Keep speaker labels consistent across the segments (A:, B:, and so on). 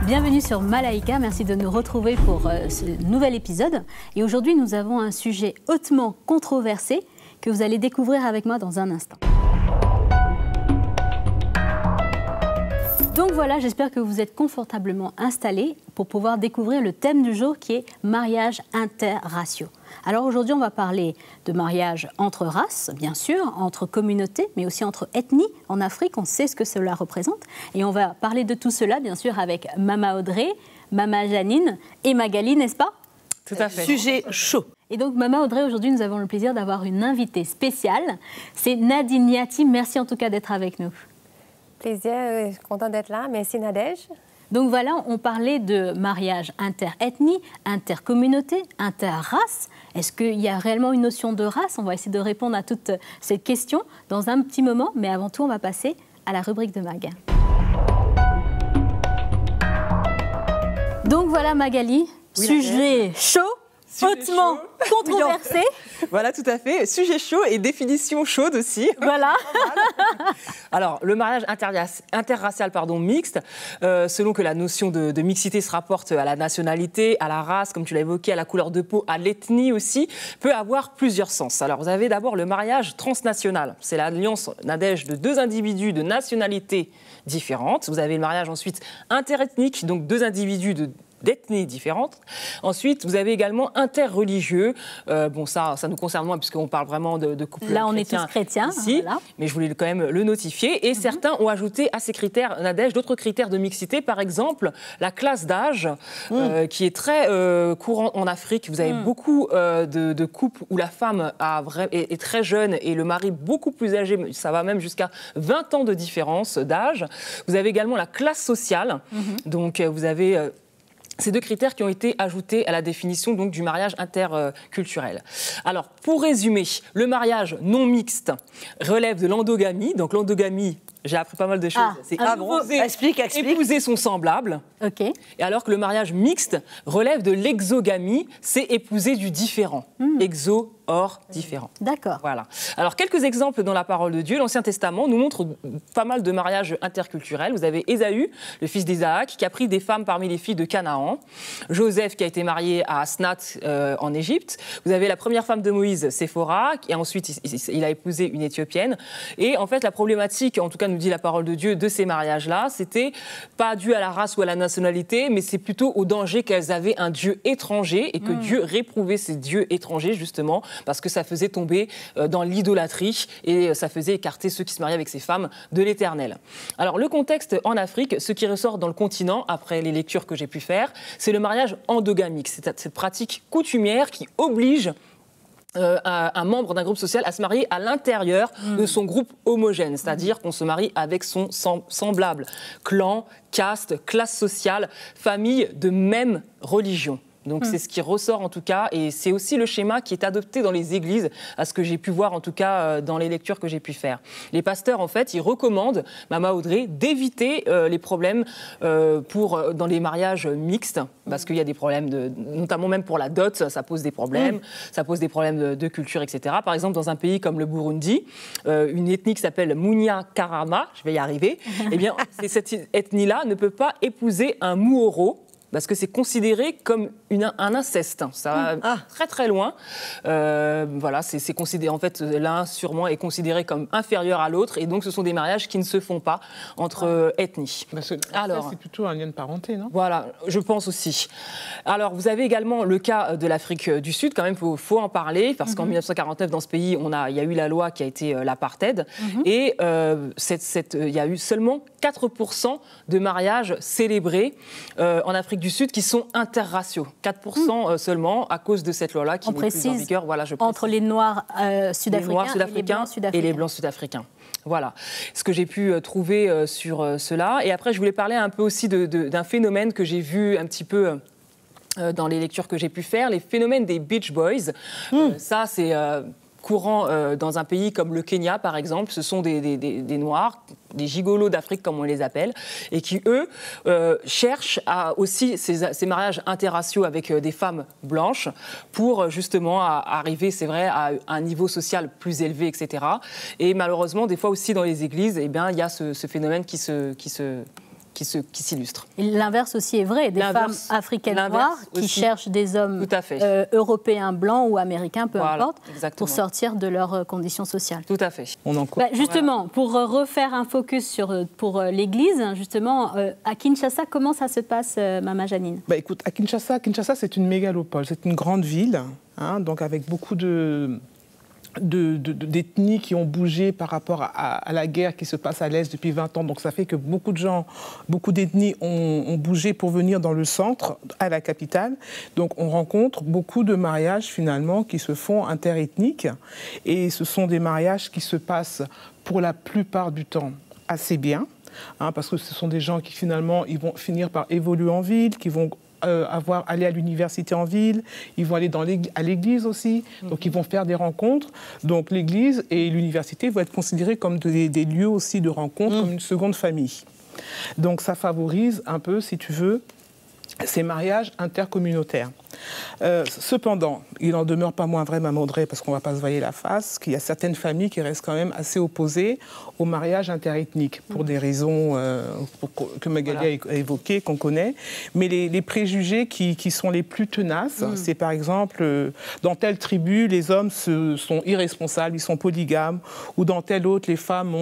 A: Bienvenue sur Malaika, merci de nous retrouver pour ce nouvel épisode. Et aujourd'hui, nous avons un sujet hautement controversé que vous allez découvrir avec moi dans un instant. Donc voilà, j'espère que vous êtes confortablement installés pour pouvoir découvrir le thème du jour qui est mariage interraciaux. Alors aujourd'hui, on va parler de mariage entre races, bien sûr, entre communautés, mais aussi entre ethnies. En Afrique, on sait ce que cela représente. Et on va parler de tout cela, bien sûr, avec Mama Audrey, Mama Janine et Magali, n'est-ce pas?
B: Tout à fait.
C: Sujet chaud.
A: Et donc, Mama Audrey, aujourd'hui, nous avons le plaisir d'avoir une invitée spéciale. C'est Nadine Niati. Merci en tout cas d'être avec nous.
D: Plaisir, content d'être là. Merci Nadège.
A: Donc voilà, on parlait de mariage interethnie, intercommunauté, interrace. Est-ce qu'il y a réellement une notion de race? On va essayer de répondre à toutes ces questions dans un petit moment. Mais avant tout, on va passer à la rubrique de Mag. Donc voilà Magali, oui, sujet chaud. Hautement controversé.
B: Voilà, tout à fait. Sujet chaud et définition chaude aussi.
A: Voilà.
B: Alors, le mariage interracial mixte, selon que la notion de mixité se rapporte à la nationalité, à la race, comme tu l'as évoqué, à la couleur de peau, à l'ethnie aussi, peut avoir plusieurs sens. Alors, vous avez d'abord le mariage transnational. C'est l'alliance, Nadège, de deux individus de nationalités différentes. Vous avez le mariage ensuite interethnique, donc deux individus d'ethnies différentes. Ensuite, vous avez également interreligieux. Bon, ça nous concerne moins puisqu'on parle vraiment de couples
A: là, on est tous chrétiens
B: ici, voilà. Mais je voulais quand même le notifier. Et certains ont ajouté à ces critères, Nadège, d'autres critères de mixité. Par exemple, la classe d'âge, qui est très courant en Afrique. Vous avez beaucoup de couples où la femme est très jeune et le mari beaucoup plus âgé. Ça va même jusqu'à 20 ans de différence d'âge. Vous avez également la classe sociale. Donc, vous avez ces deux critères qui ont été ajoutés à la définition donc, du mariage interculturel. Alors, pour résumer, le mariage non mixte relève de l'endogamie. Donc, l'endogamie, j'ai appris pas mal de choses. C'est épouser son semblable.
A: Okay.
B: Et alors que le mariage mixte relève de l'exogamie, c'est épouser du différent. Exo, hors, différent.
A: D'accord.
B: Voilà. Alors, quelques exemples dans la parole de Dieu. L'Ancien Testament nous montre pas mal de mariages interculturels. Vous avez Ésaü, le fils d'Isaac, qui a pris des femmes parmi les filles de Canaan. Joseph, qui a été marié à Asnath en Égypte. Vous avez la première femme de Moïse, Séphora, et ensuite il a épousé une Éthiopienne. Et en fait, la problématique, en tout cas nous dit la parole de Dieu, de ces mariages-là, c'était pas dû à la race ou à la nationalité, mais c'est plutôt au danger qu'elles avaient un Dieu étranger et que Dieu réprouvait ces dieux étrangers, justement, parce que ça faisait tomber dans l'idolâtrie et ça faisait écarter ceux qui se mariaient avec ces femmes de l'Éternel. Alors, le contexte en Afrique, ce qui ressort dans le continent, après les lectures que j'ai pu faire, c'est le mariage endogamique. C'est cette pratique coutumière qui oblige un membre d'un groupe social à se marier à l'intérieur de son groupe homogène, c'est-à-dire qu'on se marie avec son semblable, clan, caste, classe sociale, famille de même religion. Donc c'est ce qui ressort en tout cas, et c'est aussi le schéma qui est adopté dans les églises, à ce que j'ai pu voir en tout cas dans les lectures que j'ai pu faire. Les pasteurs en fait, ils recommandent, Mama Audrey, d'éviter les problèmes dans les mariages mixtes, parce qu'il y a des problèmes, notamment même pour la dot, ça pose des problèmes, ça pose des problèmes de culture, etc. Par exemple, dans un pays comme le Burundi, une ethnie qui s'appelle Munya Karama, je vais y arriver, eh bien cette ethnie-là ne peut pas épouser un Muoro, parce que c'est considéré comme un inceste. Ça va très très loin. Voilà, c'est considéré, en fait, l'un sûrement est considéré comme inférieur à l'autre, et donc ce sont des mariages qui ne se font pas entre ethnies.
C: Alors, c'est plutôt un lien de parenté, non?
B: Voilà, je pense aussi. Alors, vous avez également le cas de l'Afrique du Sud, quand même, faut en parler, parce qu'en 1949, dans ce pays, il y a eu la loi qui a été l'apartheid, et il y a eu seulement 4% de mariages célébrés en Afrique du Sud qui sont interraciaux. 4% seulement à cause de cette loi-là qui n'est plus en vigueur. Voilà, je précise.
A: Entre les Noirs sud-africains
B: et les Blancs sud-africains. Voilà ce que j'ai pu trouver sur cela. Et après, je voulais parler un peu aussi d'un phénomène que j'ai vu un petit peu dans les lectures que j'ai pu faire, les phénomènes des Beach Boys. Ça, c'est courant dans un pays comme le Kenya, par exemple. Ce sont des Noirs, des gigolos d'Afrique, comme on les appelle, et qui, eux, cherchent aussi ces mariages interraciaux avec des femmes blanches pour, justement, arriver, c'est vrai, à un niveau social plus élevé, etc. Et malheureusement, des fois aussi, dans les églises, eh bien, il y a ce phénomène qui se qui s'illustrent.
A: Et l'inverse aussi est vrai, des femmes africaines noires qui cherchent des hommes européens, blancs ou américains, peu importe, pour sortir de leurs conditions sociales.
B: Tout à fait.
A: Justement, pour refaire un focus pour l'Église, justement, à Kinshasa, comment ça se passe, Mama Janine?
C: Écoute, à Kinshasa, c'est une mégalopole, c'est une grande ville, donc avec beaucoup d'ethnies qui ont bougé par rapport à la guerre qui se passe à l'Est depuis 20 ans. Donc ça fait que beaucoup d'ethnies ont bougé pour venir dans le centre, à la capitale. Donc on rencontre beaucoup de mariages finalement qui se font interethniques. Et ce sont des mariages qui se passent pour la plupart du temps assez bien. Parce que ce sont des gens qui finalement ils vont finir par évoluer en ville, qui vont aller à l'université en ville, ils vont aller à l'église aussi, donc ils vont faire des rencontres. Donc l'église et l'université vont être considérés comme des lieux aussi de rencontre, comme une seconde famille. Donc ça favorise un peu, si tu veux, ces mariages intercommunautaires. Cependant, il n'en demeure pas moins vrai, Maman Audrey, parce qu'on ne va pas se voiler la face, qu'il y a certaines familles qui restent quand même assez opposées au mariage interethnique, pour des raisons que Magali a évoquées, qu'on connaît. Mais les préjugés qui sont les plus tenaces, c'est par exemple, dans telle tribu, les hommes sont irresponsables, ils sont polygames, ou dans telle autre, les femmes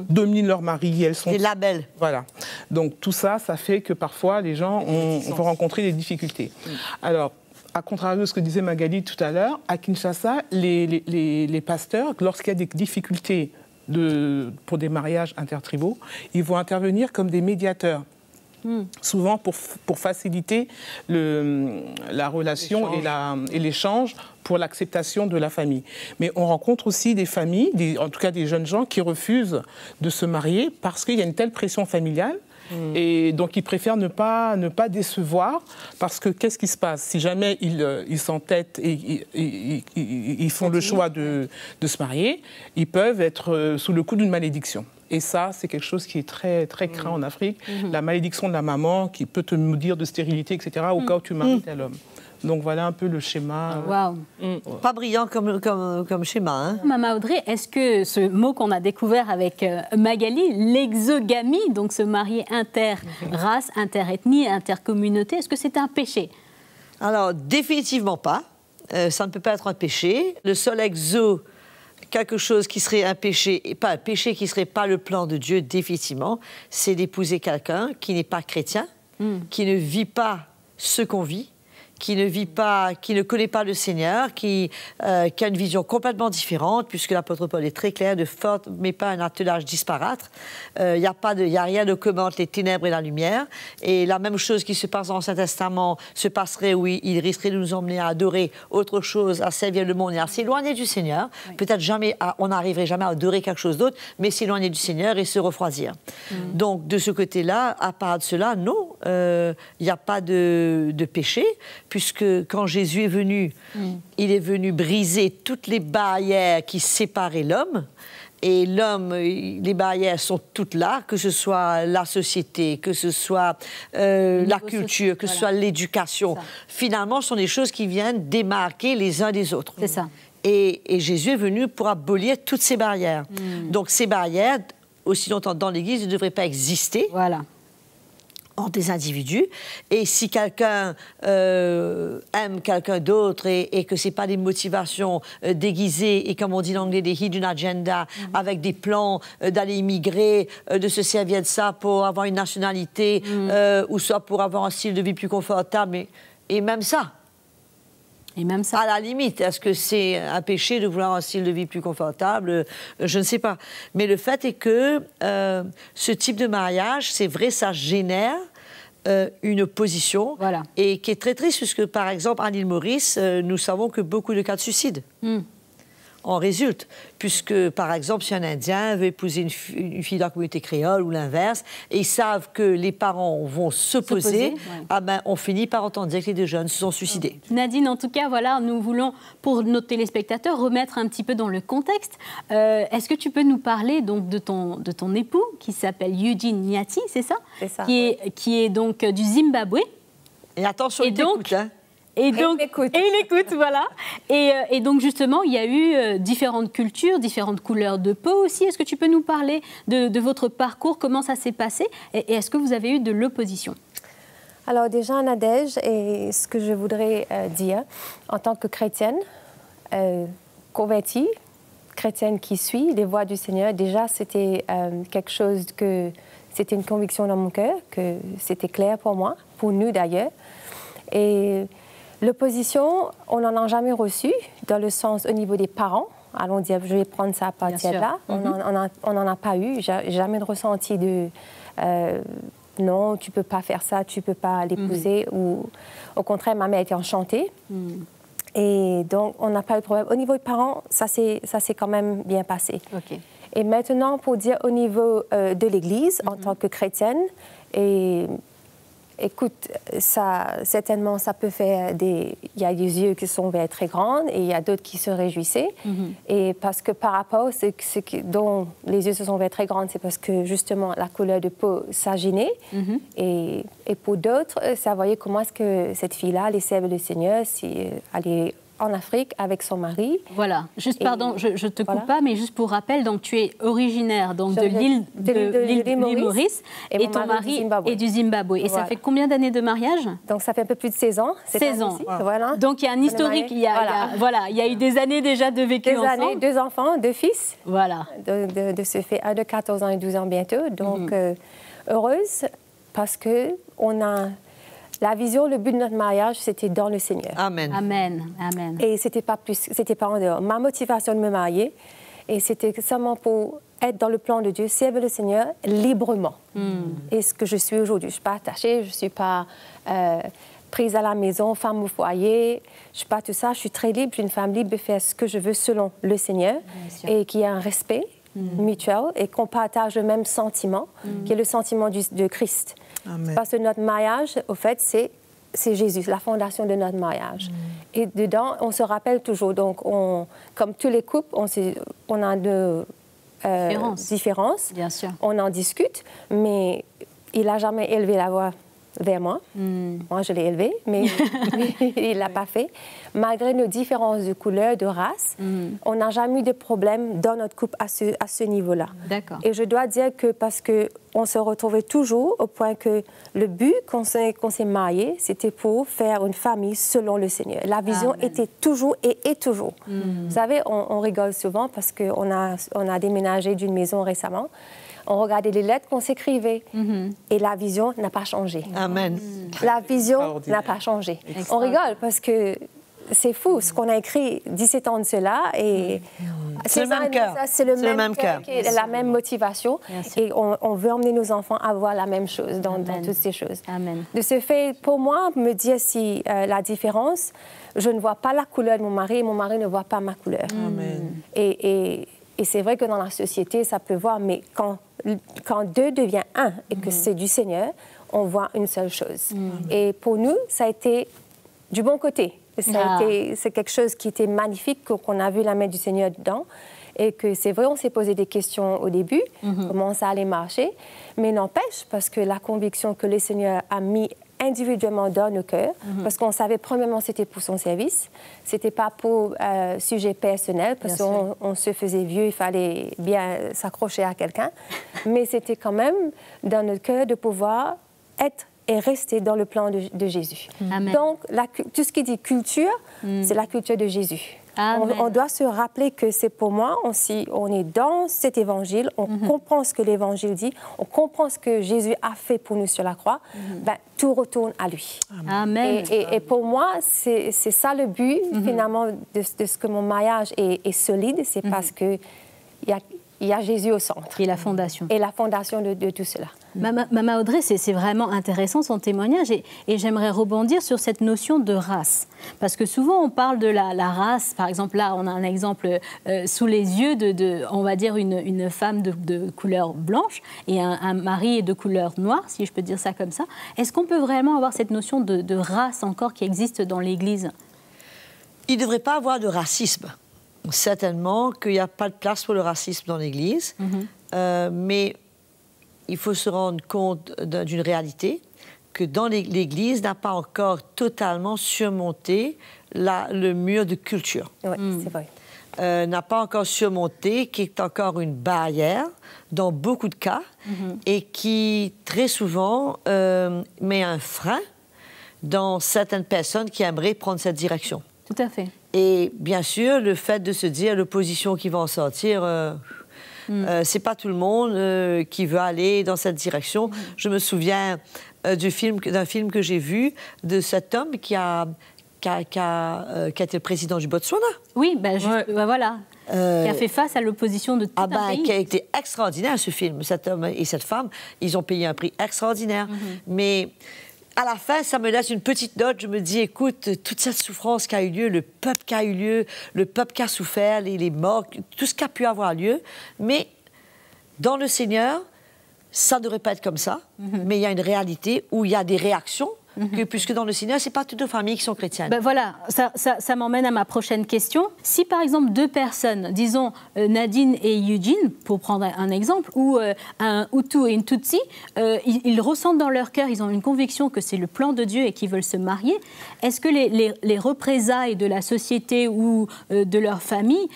C: dominent leur mari, elles sont...
E: Des labels.
C: Voilà. Donc tout ça, ça fait que parfois, les gens vont rencontrer des difficultés. Alors, à contrario de ce que disait Magali tout à l'heure, à Kinshasa, les pasteurs, lorsqu'il y a des difficultés pour des mariages intertribaux, ils vont intervenir comme des médiateurs. Souvent pour faciliter la relation et l'échange pour l'acceptation de la famille. Mais on rencontre aussi des familles, en tout cas des jeunes gens, qui refusent de se marier parce qu'il y a une telle pression familiale. Et donc, ils préfèrent ne pas décevoir, parce que qu'est-ce qui se passe? Si jamais ils s'entêtent et ils font le choix de se marier, ils peuvent être sous le coup d'une malédiction. Et ça, c'est quelque chose qui est très, très craint en Afrique. La malédiction de la maman qui peut te maudire de stérilité, etc., au cas où tu maries tel homme. Donc voilà un peu le schéma.
E: Pas brillant comme schéma. Hein.
A: Mama Audrey, est-ce que ce mot qu'on a découvert avec Magali, l'exogamie, donc se marier inter-race, inter-ethnie, inter-communauté, est-ce que c'est un péché?
E: Alors, définitivement pas. Ça ne peut pas être un péché. Le seul exo, quelque chose qui serait un péché, et pas un péché qui ne serait pas le plan de Dieu, définitivement, c'est d'épouser quelqu'un qui n'est pas chrétien, qui ne vit pas ce qu'on vit, qui ne connaît pas le Seigneur, qui a une vision complètement différente, puisque l'apôtre Paul est très clair, ne formez pas un attelage disparate. Il n'y a rien de commun entre les ténèbres et la lumière. Et la même chose qui se passe dans l'Ancien Testament se passerait où il risquerait de nous emmener à adorer autre chose, à servir le monde et à s'éloigner du Seigneur. Peut-être jamais, on n'arriverait jamais à adorer quelque chose d'autre, mais s'éloigner du Seigneur et se refroidir. Donc, de ce côté-là, à part de cela, non, il n'y a pas de péché, puisque quand Jésus est venu, il est venu briser toutes les barrières qui séparaient l'homme. Et l'homme, les barrières sont toutes là, que ce soit la société, que ce soit la culture, que ce soit l'éducation. Finalement, ce sont des choses qui viennent démarquer les uns des autres.
A: C'est ça.
E: Et Jésus est venu pour abolir toutes ces barrières. Donc ces barrières, aussi longtemps dans l'Église, ne devraient pas exister.
A: Voilà.
E: Entre des individus, et si quelqu'un aime quelqu'un d'autre et que ce n'est pas des motivations déguisées et comme on dit en anglais, des hidden agenda, avec des plans d'aller immigrer, de se servir de ça pour avoir une nationalité ou soit pour avoir un style de vie plus confortable, et même ça.
A: Et même ça.
E: À la limite, est-ce que c'est un péché de vouloir un style de vie plus confortable? Je ne sais pas. Mais le fait est que ce type de mariage, c'est vrai, ça génère une opposition et qui est très triste, puisque, par exemple, à l'île Maurice, nous savons que beaucoup de cas de suicide en résultent, puisque, par exemple, si un Indien veut épouser une fille de la communauté créole ou l'inverse, et ils savent que les parents vont s'opposer, on finit par entendre dire que les deux jeunes se sont suicidés.
A: Nadine, en tout cas, voilà, nous voulons, pour nos téléspectateurs, remettre un petit peu dans le contexte. Est-ce que tu peux nous parler donc de ton époux, qui s'appelle Eugene Nyati, c'est ça?
D: C'est ça.
A: Qui est donc du Zimbabwe.
E: Et attention, il t'écoute, hein.
A: Et donc, il écoute, voilà. Et donc, justement, il y a eu différentes cultures, différentes couleurs de peau aussi. Est-ce que tu peux nous parler de votre parcours, comment ça s'est passé et est-ce que vous avez eu de l'opposition?
D: Alors déjà, Nadège, et ce que je voudrais dire, en tant que chrétienne, convertie, chrétienne qui suit les voies du Seigneur, déjà, c'était quelque chose que... C'était une conviction dans mon cœur, que c'était clair pour moi, pour nous d'ailleurs. Et l'opposition, on n'en a jamais reçu, dans le sens au niveau des parents. Allons dire, je vais prendre ça à partir de là. On n'en a pas eu, jamais de ressenti de non, tu ne peux pas faire ça, tu ne peux pas l'épouser. Ou au contraire, ma mère était enchantée. Et donc, on n'a pas eu de problème. Au niveau des parents, ça s'est quand même bien passé.
A: Okay.
D: Et maintenant, pour dire au niveau de l'Église, en tant que chrétienne, et écoute, ça, certainement, ça peut faire des... Il y a des yeux qui sont très grands et il y a d'autres qui se réjouissaient. Et parce que par rapport à ce dont les yeux se sont très grands, c'est parce que justement, la couleur de peau, ça gênait. Et pour d'autres, ça voyait comment est-ce que cette fille-là allait servir le Seigneur, si elle est en Afrique avec son mari.
A: Voilà. Juste, pardon, je ne te coupe pas, mais juste pour rappel, donc tu es originaire donc, de l'île Maurice et ton mari est du Zimbabwe. Et ça fait combien d'années de mariage?
D: Donc ça fait un peu plus de 16 ans.
A: 16 ans.
D: Voilà.
A: Donc il y a un historique, il y a eu des années déjà de vécu ensemble.
D: 2 enfants, 2 fils.
A: Voilà.
D: De ce fait, un de 14 ans et 12 ans bientôt. Donc heureuse parce qu'on a... La vision, le but de notre mariage, c'était dans le Seigneur.
E: Amen.
A: Amen. Amen.
D: Et c'était pas en dehors. Ma motivation de me marier, et c'était seulement pour être dans le plan de Dieu, servir le Seigneur librement. Et ce que je suis aujourd'hui. Je ne suis pas attachée, je ne suis pas prise à la maison, femme au foyer. Je ne suis pas tout ça. Je suis très libre. Je suis une femme libre de faire ce que je veux selon le Seigneur. Et qu'il y a un respect mutuel et qu'on partage le même sentiment, qui est le sentiment de Christ. Amen. Parce que notre mariage, au fait, c'est Jésus, la fondation de notre mariage. Et dedans, on se rappelle toujours. Donc, comme tous les couples, on a de différences.
A: Bien sûr.
D: On en discute, mais il n'a jamais élevé la voix vers moi. Moi, je l'ai élevé, mais il ne l'a pas fait. Malgré nos différences de couleur, de race, on n'a jamais eu de problème dans notre couple à ce niveau-là.
A: D'accord.
D: Et je dois dire que parce qu'on se retrouvait toujours au point que le but qu'on s'est marié, c'était pour faire une famille selon le Seigneur. La vision était toujours et est toujours. Vous savez, on rigole souvent parce qu'on a déménagé d'une maison récemment. On regardait les lettres qu'on s'écrivait et la vision n'a pas changé.
E: Amen.
D: La vision n'a pas changé. On rigole parce que c'est fou ce qu'on a écrit 17 ans de cela et
E: c'est le même cœur.
D: C'est le même cœur, la même motivation et on veut emmener nos enfants à voir la même chose dans toutes ces choses.
A: Amen.
D: De ce fait, pour moi, me dire si la différence, je ne vois pas la couleur de mon mari et mon mari ne voit pas ma couleur.
C: Amen.
D: Et c'est vrai que dans la société, ça peut voir, mais quand 2 devient 1 et que c'est du Seigneur, on voit une seule chose. Et pour nous, ça a été du bon côté. C'est quelque chose qui était magnifique, qu'on a vu la main du Seigneur dedans. Et que c'est vrai, on s'est posé des questions au début, comment ça allait marcher. Mais n'empêche, parce que la conviction que le Seigneur a mis individuellement dans nos cœurs, parce qu'on savait premièrement c'était pour son service, c'était pas pour sujet personnel, parce qu'on se faisait vieux, il fallait bien s'accrocher à quelqu'un, mais c'était quand même dans notre cœur de pouvoir être et rester dans le plan de Jésus.
A: Amen.
D: Donc, tout ce qui dit culture, c'est la culture de Jésus. On doit se rappeler que c'est pour moi, on est dans cet évangile, on comprend ce que l'évangile dit, on comprend ce que Jésus a fait pour nous sur la croix, tout retourne à lui.
A: Amen.
D: Et pour moi, c'est ça le but, finalement, de ce que mon mariage est solide, c'est parce qu'il y a Jésus au centre.
A: Et la fondation.
D: Et la fondation de tout cela.
A: Maman Audrey, c'est vraiment intéressant son témoignage et j'aimerais rebondir sur cette notion de race. Parce que souvent on parle de la race, par exemple là on a un exemple sous les yeux on va dire une femme de couleur blanche et un mari de couleur noire, si je peux dire ça comme ça. Est-ce qu'on peut vraiment avoir cette notion de race encore qui existe dans l'Église?
E: Il ne devrait pas avoir de racisme. Certainement qu'il n'y a pas de place pour le racisme dans l'Église, mais il faut se rendre compte d'une réalité, que dans l'Église n'a pas encore totalement surmonté le mur de culture.
D: Oui, c'est vrai.
E: N'a pas encore surmonté, qui est encore une barrière dans beaucoup de cas et qui, très souvent, met un frein dans certaines personnes qui aimeraient prendre cette direction.
A: Tout à fait.
E: Et bien sûr, le fait de se dire l'opposition qui va en sortir, c'est pas tout le monde qui veut aller dans cette direction. Je me souviens d'un film que j'ai vu de cet homme qui a été le président du Botswana.
A: Oui, voilà. Qui a fait face à l'opposition de tout un pays.
E: Qui a été extraordinaire, ce film. Cet homme et cette femme, ils ont payé un prix extraordinaire. Mais à la fin, ça me laisse une petite note. Je me dis, écoute, toute cette souffrance qui a eu lieu, le peuple qui a eu lieu, le peuple qui a souffert, les morts, tout ce qui a pu avoir lieu. Mais dans le Seigneur, ça ne devrait pas être comme ça. Mais il y a une réalité où il y a des réactions. Puisque dans le Seigneur, ce n'est pas toutes les familles qui sont chrétiennes.
A: Ben voilà, ça m'emmène à ma prochaine question. Si par exemple 2 personnes, disons Nadine et Eugene, pour prendre un exemple, ou un Hutu et une Tutsi, ils ressentent dans leur cœur, ils ont une conviction que c'est le plan de Dieu et qu'ils veulent se marier, est-ce que les représailles de la société ou de leur famille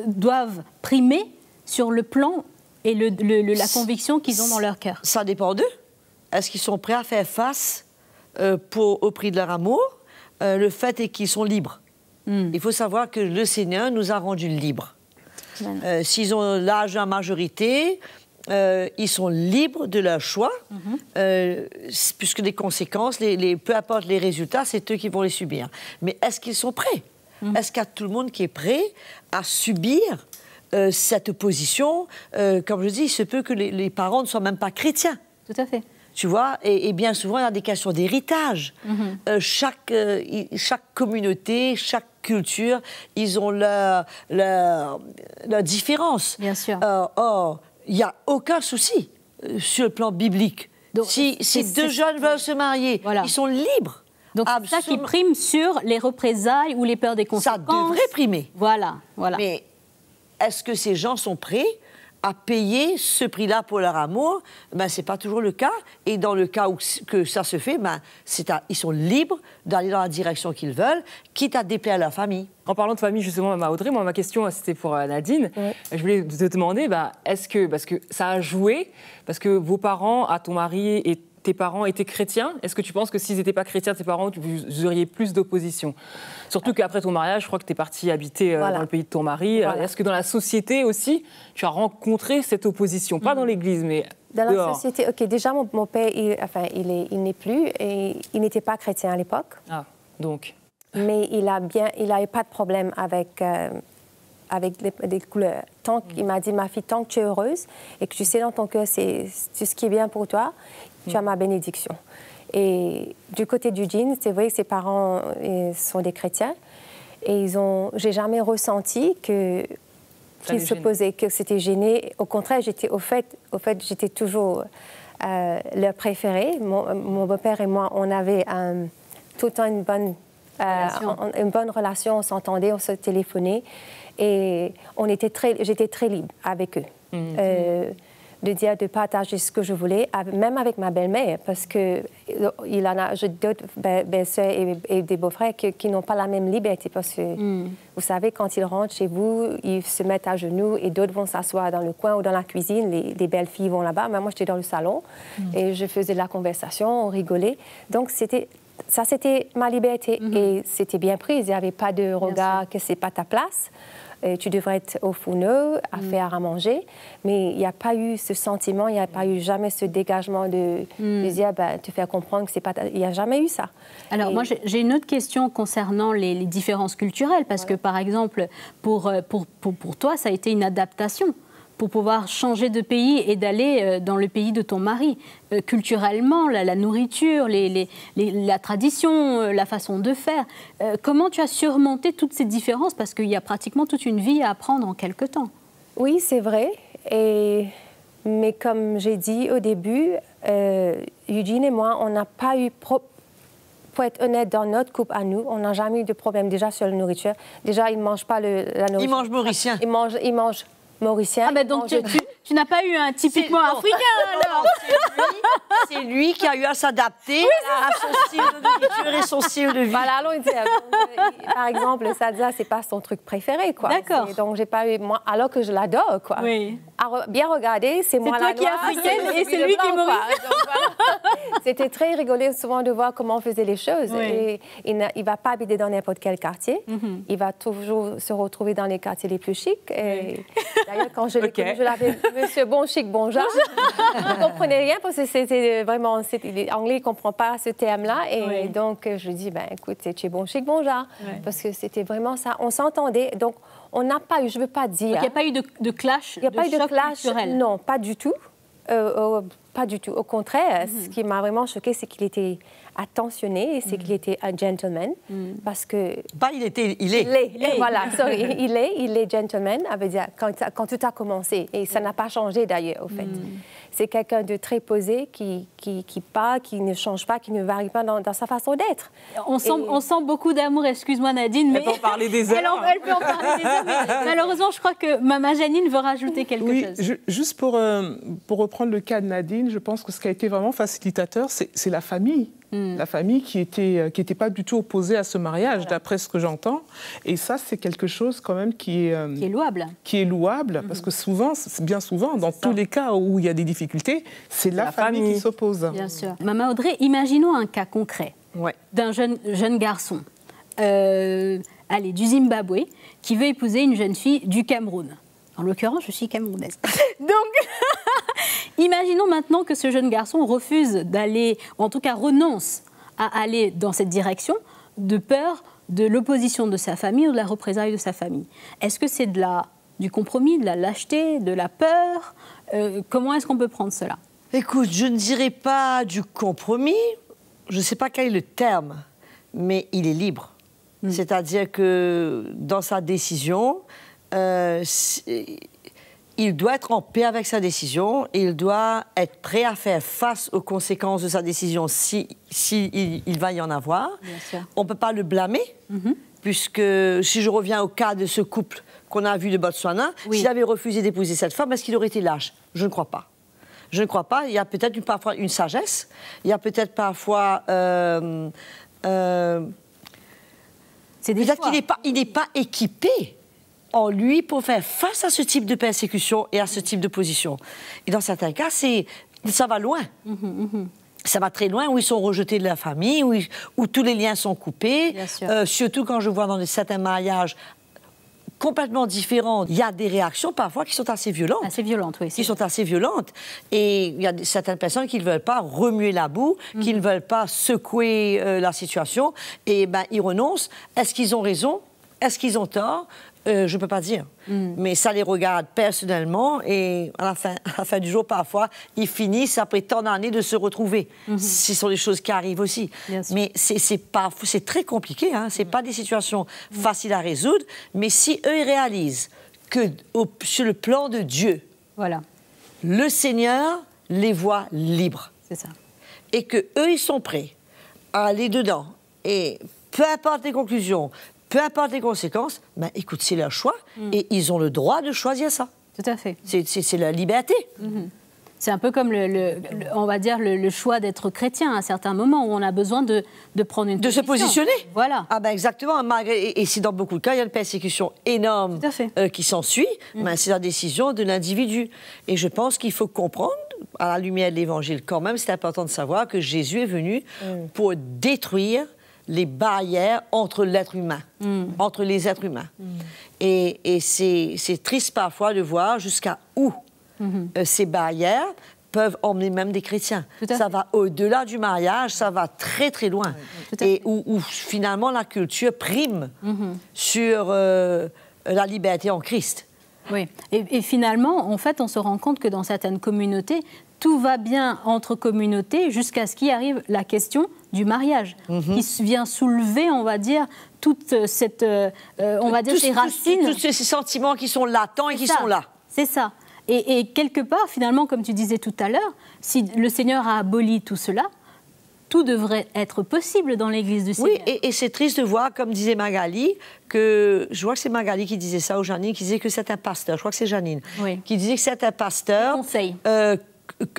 A: doivent primer sur le plan et la conviction qu'ils ont dans leur cœur?
E: Ça dépend d'eux. Est-ce qu'ils sont prêts à faire face au prix de leur amour? Le fait est qu'ils sont libres. Il faut savoir que le Seigneur nous a rendus libres. S'ils ont l'âge de la majorité, ils sont libres de leur choix, puisque les conséquences, peu importe les résultats, c'est eux qui vont les subir. Mais est-ce qu'ils sont prêts? Est-ce qu'il y a tout le monde qui est prêt à subir cette opposition? Comme je dis, il se peut que les parents ne soient même pas chrétiens.
A: Tout à fait.
E: Tu vois, et bien souvent, il y a des questions d'héritage. Chaque communauté, chaque culture, ils ont leur différence.
A: Bien sûr.
E: Or, il n'y a aucun souci sur le plan biblique. Donc, si 2 jeunes veulent se marier, voilà, ils sont libres.
A: Donc c'est ça qui prime sur les représailles ou les peurs des conséquences.
E: Ça devrait primer.
A: Voilà.
E: Mais est-ce que ces gens sont prêts à payer ce prix-là pour leur amour? Ben, ce n'est pas toujours le cas. Et dans le cas où que ça se fait, ils sont libres d'aller dans la direction qu'ils veulent, quitte à déplaire à leur famille.
B: En parlant de famille, justement, Audrey, moi, ma question, c'était pour Nadine. Je voulais te demander, est-ce que, parce que ça a joué, parce que vos parents, à ton mari et tes parents étaient chrétiens, est-ce que tu penses que s'ils n'étaient pas chrétiens, tes parents, vous auriez plus d'opposition? Surtout qu'après ton mariage, je crois que tu es partie habiter dans le pays de ton mari. Voilà. Est-ce que dans la société aussi, tu as rencontré cette opposition? Pas dans l'église, mais
D: dans
B: dehors.
D: La société, ok, déjà, mon père, il n'est plus, et il n'était pas chrétien à l'époque.
B: Ah, donc.
D: Mais il n'avait pas de problème avec les couleurs. Il m'a dit, ma fille, tant que tu es heureuse et que tu sais dans ton cœur c'est ce qui est bien pour toi, tu as ma bénédiction. Et du côté d'Eugene, c'est vrai que ses parents sont des chrétiens et j'ai jamais ressenti qu'ils s'opposaient, que c'était gêné. Au contraire, j'étais toujours leur préféré. Mon beau-père et moi, on avait tout le temps une bonne relation, on s'entendait, on se téléphonait et j'étais très libre avec eux. De dire, de partager ce que je voulais, même avec ma belle-mère, parce que j'ai d'autres belles-sœurs et des beaux-frères qui n'ont pas la même liberté, parce que, vous savez, quand ils rentrent chez vous, ils se mettent à genoux et d'autres vont s'asseoir dans le coin ou dans la cuisine, les belles filles vont là-bas, mais moi, j'étais dans le salon et je faisais de la conversation, on rigolait. Donc, c'était ma liberté et c'était bien pris, il n'y avait pas de regard que c'est pas ta place. Tu devrais être au fourneau, à faire à manger. Mais il n'y a pas eu ce sentiment, il n'y a pas eu jamais ce dégagement de dire, te faire comprendre que c'est pas... Il n'y a jamais eu ça.
A: Alors, moi, j'ai une autre question concernant les différences culturelles, parce que, par exemple, pour toi, ça a été une adaptation pour pouvoir changer de pays et d'aller dans le pays de ton mari. Culturellement, la nourriture, la tradition, la façon de faire. Comment tu as surmonté toutes ces différences? Parce qu'il y a pratiquement toute une vie à apprendre en quelque temps.
D: Oui, c'est vrai. Mais comme j'ai dit au début, Eugene et moi, on n'a pas eu... Pour être honnête, dans notre couple à nous, on n'a jamais eu de problème déjà sur la nourriture. Déjà, il ne mange pas la nourriture.
E: Il mange mauricien.
D: Il mange mauricien.
A: Ah ben donc tu Tu n'as pas eu un typiquement africain, alors?
E: C'est lui qui a eu à s'adapter à son style de nourriture et son style de vie.
D: Voilà, alors, par exemple, le salsa, c'est pas son truc préféré, quoi.
A: D'accord.
D: Donc, j'ai pas eu, moi, alors que je l'adore, quoi.
A: Oui.
D: Bien regarder, c'est moi
A: toi
D: la
A: qui es
D: noire,
A: africaine
D: c'est
A: et c'est lui qui est
D: blanc, quoi.
A: maurice.
D: Donc, voilà. C'était très rigolo souvent de voir comment on faisait les choses.
A: Oui.
D: Et il ne va pas habiter dans n'importe quel quartier. Il va toujours se retrouver dans les quartiers les plus chics. Et d'ailleurs, quand je l'ai connu, je l'appelais Monsieur Bon Chic, bon genre. Je ne comprenais rien parce que c'était vraiment... L'anglais ne comprend pas ce terme-là. Et donc, je lui dis, ben, écoute, tu es bon chic, bon genre. Parce que c'était vraiment ça. On s'entendait. Donc, on n'a pas eu, je ne veux pas dire...
A: Donc, il n'y a pas eu de clash,
D: il n'y a pas eu de clash
A: culturel.
D: Non, pas du tout. Pas du tout. Au contraire, ce qui m'a vraiment choqué, c'est qu'il était attentionné et c'est qu'il était un gentleman. Parce que...
E: Pas il était, il est.
D: Voilà, sorry, il est gentleman, ça veut dire quand tout a commencé. Et ça n'a pas changé d'ailleurs, au fait. C'est quelqu'un de très posé, qui parle, qui ne change pas, qui ne varie pas dans sa façon d'être.
A: On sent beaucoup d'amour, excuse-moi Nadine, mais...
B: Elle peut en parler des heures.
A: Elle peut en parler des heures, mais malheureusement, je crois que Maman Janine veut rajouter quelque chose.
C: Juste pour reprendre le cas de Nadine, je pense que ce qui a été vraiment facilitateur, c'est la famille. La famille qui était pas du tout opposée à ce mariage, d'après ce que j'entends. Et ça, c'est quelque chose quand même qui est louable. Qui est louable, parce que bien souvent, dans tous les cas où il y a des difficultés, c'est la famille qui s'oppose.
A: Bien sûr. Maman Audrey, imaginons un cas concret d'un jeune garçon, du Zimbabwe, qui veut épouser une jeune fille du Cameroun. En l'occurrence, je suis camerounaise. Donc, imaginons maintenant que ce jeune garçon refuse d'aller, ou en tout cas renonce à aller dans cette direction, de peur de l'opposition de sa famille ou de la représaille de sa famille. Est-ce que c'est du compromis, de la lâcheté, de la peur? Comment est-ce qu'on peut prendre cela?
E: Écoute, je ne dirais pas du compromis, je ne sais pas quel est le terme, mais il est libre. C'est-à-dire que dans sa décision... il doit être en paix avec sa décision et il doit être prêt à faire face aux conséquences de sa décision si il va y en avoir. On ne peut pas le blâmer, puisque si je reviens au cas de ce couple qu'on a vu de Botswana, s'il avait refusé d'épouser cette femme, est-ce qu'il aurait été lâche? Je ne crois pas. Je ne crois pas. Il y a peut-être parfois une sagesse, il y a peut-être parfois... peut-être qu'il n'est pas équipé en lui pour faire face à ce type de persécution et à ce type de position. Et dans certains cas, ça va loin. Ça va très loin, où ils sont rejetés de la famille, où tous les liens sont coupés. Surtout quand je vois dans certains mariages complètement différents, il y a des réactions parfois qui sont assez violentes.
A: Assez violentes, oui.
E: Qui sont assez violentes. Et il y a certaines personnes qui ne veulent pas remuer la boue, qui ne veulent pas secouer la situation, et ils renoncent. Est-ce qu'ils ont raison? Est-ce qu'ils ont tort? Je ne peux pas dire. Mais ça les regarde personnellement et à la fin du jour, parfois, ils finissent après tant d'années de se retrouver. Ce sont des choses qui arrivent aussi. Mais c'est très compliqué. Ce n'est pas des situations faciles à résoudre. Mais si eux, ils réalisent que sur le plan de Dieu, le Seigneur les voit libres.
A: C'est ça.
E: Et qu'eux, ils sont prêts à aller dedans. Et peu importe les conclusions, peu importe les conséquences, écoute, c'est leur choix et ils ont le droit de choisir ça.
A: Tout à fait.
E: C'est la liberté.
A: C'est un peu comme, on va dire, le choix d'être chrétien à un certain moment où on a besoin de prendre une position.
E: De se positionner.
A: Voilà.
E: Exactement. Et si dans beaucoup de cas, il y a une persécution énorme qui s'ensuit, c'est la décision de l'individu. Et je pense qu'il faut comprendre, à la lumière de l'Évangile quand même, c'est important de savoir que Jésus est venu pour détruire les barrières entre l'être humain, entre les êtres humains. Et c'est triste parfois de voir jusqu'à où ces barrières peuvent emmener même des chrétiens. Ça va au-delà du mariage, ça va très très loin. Et où finalement la culture prime sur la liberté en Christ.
A: Oui, et finalement, en fait, on se rend compte que dans certaines communautés, tout va bien entre communautés jusqu'à ce qu'arrive la question du mariage, qui vient soulever, on va dire, toute cette, on va dire, ces racines.
E: Tous ces sentiments qui sont latents et qui sont là.
A: C'est ça. Et quelque part, finalement, comme tu disais tout à l'heure, si le Seigneur a aboli tout cela, tout devrait être possible dans l'Église du Seigneur.
E: Oui, et c'est triste de voir, comme disait Magali, que je vois que c'est Magali qui disait ça, ou Janine, qui disait que c'est un pasteur, je crois que c'est Janine, qui disait que c'est un pasteur,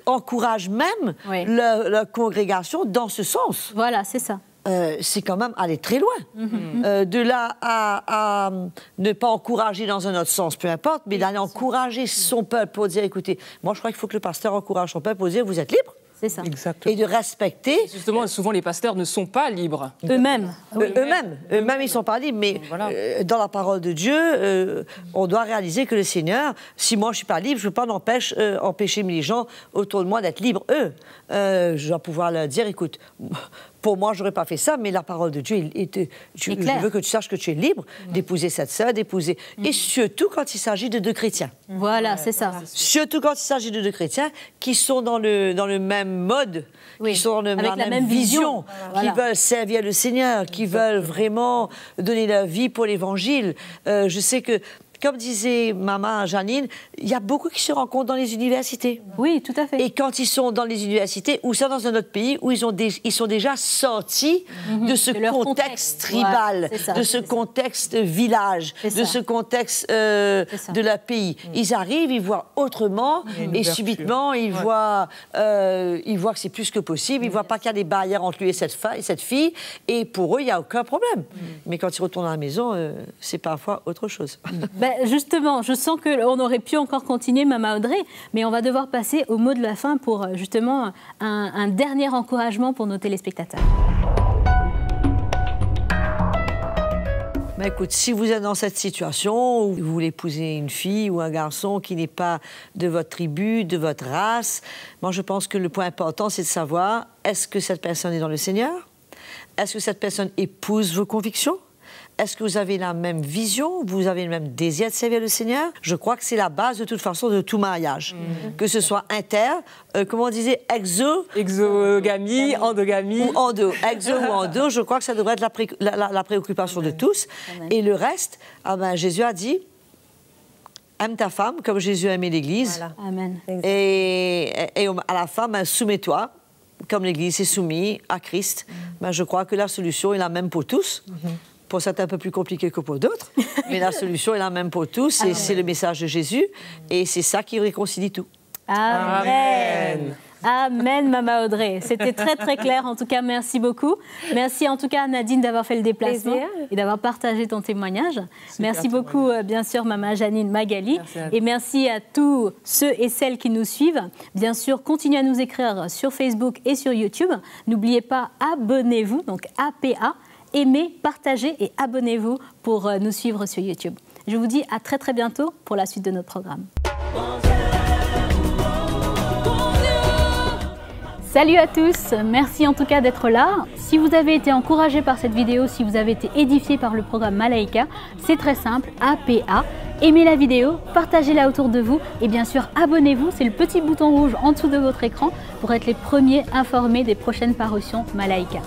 E: encourage même la congrégation dans ce sens.
A: Voilà, c'est ça.
E: C'est quand même aller très loin. De là à ne pas encourager dans un autre sens, peu importe, mais d'aller encourager son peuple pour dire, écoutez, moi je crois qu'il faut que le pasteur encourage son peuple pour dire, vous êtes libre.
A: C'est ça.
C: Exactement.
E: Et de respecter.
B: Justement, souvent les pasteurs ne sont pas libres.
A: Eux-mêmes.
E: Eux-mêmes, ils ne sont pas libres, mais dans la parole de Dieu, on doit réaliser que le Seigneur, si moi je ne suis pas libre, je ne peux pas empêcher les gens autour de moi d'être libres, eux. Je dois pouvoir leur dire, écoute, pour moi, je n'aurais pas fait ça, mais la parole de Dieu, je veux que tu saches que tu es libre d'épouser cette sœur, d'épouser. Et surtout quand il s'agit de deux chrétiens.
A: Voilà, c'est ça.
E: Surtout quand il s'agit de deux chrétiens qui sont dans le même mode, qui sont dans la même vision, qui veulent servir le Seigneur, qui veulent vraiment donner leur vie pour l'Évangile. Je sais que, comme disait maman Janine, il y a beaucoup qui se rencontrent dans les universités.
A: Oui, tout à fait.
E: Et quand ils sont dans les universités, ou ça dans un autre pays, où ils sont déjà sortis de ce contexte tribal, de ce contexte village, de ce contexte de leur pays. Ils arrivent, ils voient autrement, et subitement, ils voient que c'est plus que possible, ils voient pas qu'il y a des barrières entre lui et cette fille, et pour eux, il n'y a aucun problème. Mais quand ils retournent à la maison, c'est parfois autre chose.
A: Justement, je sens qu'on aurait pu encore continuer, Maman Audrey, mais on va devoir passer au mot de la fin pour justement un dernier encouragement pour nos téléspectateurs.
E: Mais écoute, si vous êtes dans cette situation où vous voulez épouser une fille ou un garçon qui n'est pas de votre tribu, de votre race, moi je pense que le point important, c'est de savoir, est-ce que cette personne est dans le Seigneur? Est-ce que cette personne épouse vos convictions? Est-ce que vous avez la même vision? Vous avez le même désir de servir le Seigneur? Je crois que c'est la base, de toute façon, de tout mariage. Que ce soit comment on disait, exogamie,
B: endogamie.
E: Ou endo. Exo ou endo, je crois que ça devrait être la préoccupation de tous. Et le reste, Jésus a dit, aime ta femme comme Jésus a aimé l'Église.
A: Voilà. Amen.
E: Et à la femme, soumets-toi, comme l'Église est soumise à Christ. Je crois que la solution est la même pour tous. Pour certains, un peu plus compliqué que pour d'autres, mais la solution est la même pour tous, et c'est le message de Jésus, et c'est ça qui réconcilie tout.
A: Amen. Amen, Maman Audrey. C'était très, très clair. En tout cas, merci beaucoup. Merci en tout cas, Nadine, d'avoir fait le déplacement et d'avoir partagé ton témoignage. Merci beaucoup, bien sûr, Maman Janine, Magali. Et merci à tous ceux et celles qui nous suivent. Bien sûr, continuez à nous écrire sur Facebook et sur YouTube. N'oubliez pas, abonnez-vous, donc APA. Aimez, partagez et abonnez-vous pour nous suivre sur YouTube. Je vous dis à très très bientôt pour la suite de notre programme. Salut à tous, merci en tout cas d'être là. Si vous avez été encouragé par cette vidéo, si vous avez été édifié par le programme Malaika, c'est très simple, APA. Aimez la vidéo, partagez-la autour de vous et bien sûr abonnez-vous, c'est le petit bouton rouge en dessous de votre écran pour être les premiers informés des prochaines parutions Malaika.